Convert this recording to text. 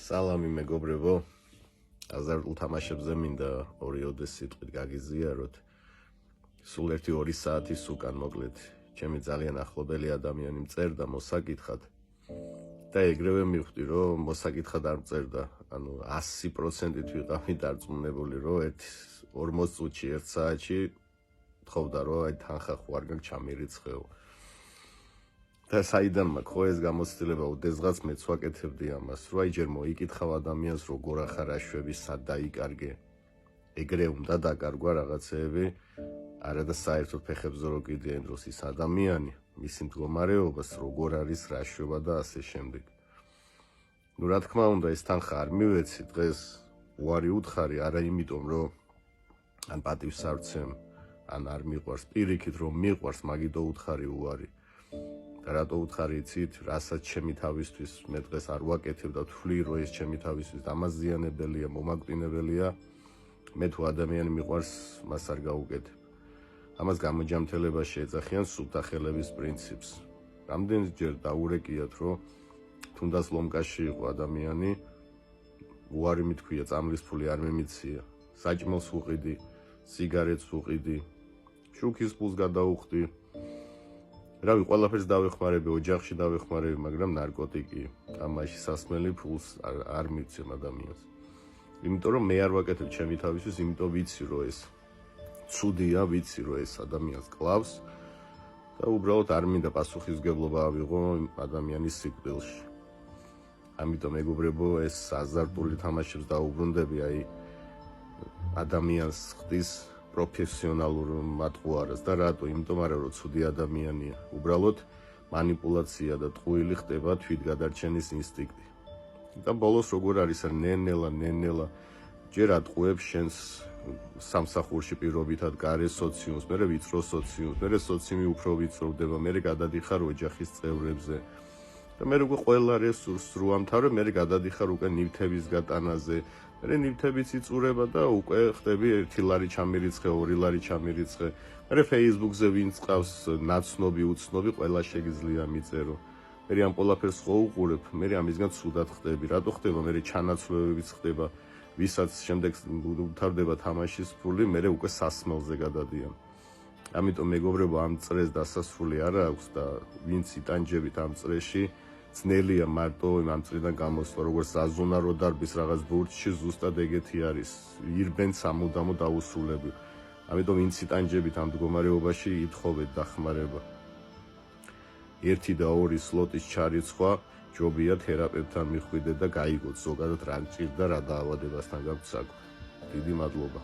სალამი მეგობრებო, აზარტულ თამაშებზე მინდა ორი სიტყვით გაგიზიაროთ. სულ 1-2 საათის უკან მოკლედ ჩემი ძალიან ახლობელი ადამიანი მწერდა მოსაკითხად და ეგრევე მივხვდი, რომ მოსაკითხად არ მწერდა, ანუ 100%-ით ვიყავი დარწმუნებული, რომ 40 წუთში 1 საათში თხოვდა, რომ აი თანხა ხო არ გაქვს ჩამირიცხეო. და საიდან მაქვს ხო ეს გამოცდილება, უდესღაც მეც ვაკეთებდი ამას, რომ აი ჯერ მოიკითხავ ადამიანს, როგორ ახარ აშვები, სად დაიკარგე. ეგრე უნდა დაკარგვა რაღაცეები, არა და საერთოდ ფეხებზე რო კიდიან დროს ის ადამიანი, მისი მდგომარეობას, როგორ არის, რა შვება და ასე შემდეგ. ნუ რა თქმა უნდა, ეს თანხა არ მივეცი დღეს, უარი უთხარი, არა იმიტომ, რომ ან პატივს არ ვცემ, ან არ მიყვარს, პირიქით რომ მიყვარს, მაგითო უთხარი უარი. და რატო უთხარი იცით, რასაც ჩემი თავისთვის მე დღეს არ ვაკეთებ და ვთვლი, რომ ეს ჩემი თავისთვის დამაზიანებელია, მომაკვდინებელია, მე თუ ადამიანი მიყვარს, მას არ გავუკეთებ. ამას გამოჯამთელებაში ეძახიან სუფთა ხელების პრინციპს. რამდენჯერ დაურეკიათ, რომ თუნდაც ლომკაში იყო ადამიანი, უარი მithქვია, წამლის ფული არ მემიცია, საჭმელს უყიდი, სიგარეტს უყიდი, შუქის ფულს გადაუხდი. რავი, ყველაფერს დავეხმარები, ოჯახში დავეხმარები, მაგრამ ნარკოტიკი, ამაში სასმელი ფულს არ მივცემ ადამიანს. იმიტომ რომ მე არ ვაკეთებ ჩემი თავისთვის, იმიტომ ვიცი, რომ ეს ცუდია, ვიცი, რომ ეს ადამიანს კლავს და უბრალოდ არ მინდა პასუხისმგებლობა ავიღო ადამიანის სიკვდილში. ამიტომ მეგობრებო, ეს აზარტული თამაშებს დაუბრუნდები, აი ადამიანს ხდის პროფესიონალურ მატყუარას და რატო? იმიტომ არა რომ ცუდი ადამიანია, უბრალოდ მანიპულაცია და ტყუილი ხდება თვითგადარჩენის ინსტინქტი. და ბოლოს როგორ არის, ნენელა ჯერ ატყუებს შენს სამსახურში პირობითად გარე სოციუმს, მერე ვიწრო სოციუმს, მერე სოციუმი უფრო ვიწროვდება, მერე გადადიხარ ოჯახის წევრებზე. და მე როგორ ყველა რესურსს რო ამთავრებ, მე გადადიხარ უკვე ნივთების გატანაზე, მე ნივთებიც იწურება და უკვე ხდები 1 ლარი ჩამირიცხე, 2 ლარი ჩამირიცხე. მე Facebook-ზე ვინც ყავს ნაცნობი, უცნობი, ყველა შეგიძლია მიწერო. მე ამ ყველაფერს ხო უყურებ, მე ამისგან ცუდად ხდები. რატო ხდება? მე ჩანაცვლებებიც ხდება, ვისაც შემდეგ უთავდება თამაშის ფული, მე უკვე სასმელზე გადადიან. ამიტომ მეგობრებო, ამ წრეს დასასრული არა აქვს და ვინც იტანჯებით ამ წრეში, ძნელია მარტო ამ წრიდან გამოსვლა, როგორც საზონარო დარბის რაღაც ბურთში ზუსტად ეგეთი არის. ირბენ სამუდამო დაუსრულები. ამიტომ ვინც იტანჯებით ამ მდგომარეობაში, ითხოვეთ დახმარება. 1 და 2 სლოტის ჩარიცხვა ჯობია თერაპევტთან მიხვიდეთ და გაიგოთ ზოგადად რა გჭირდა, რა დაავადებასთან გაქვთ საქმე. დიდი მადლობა.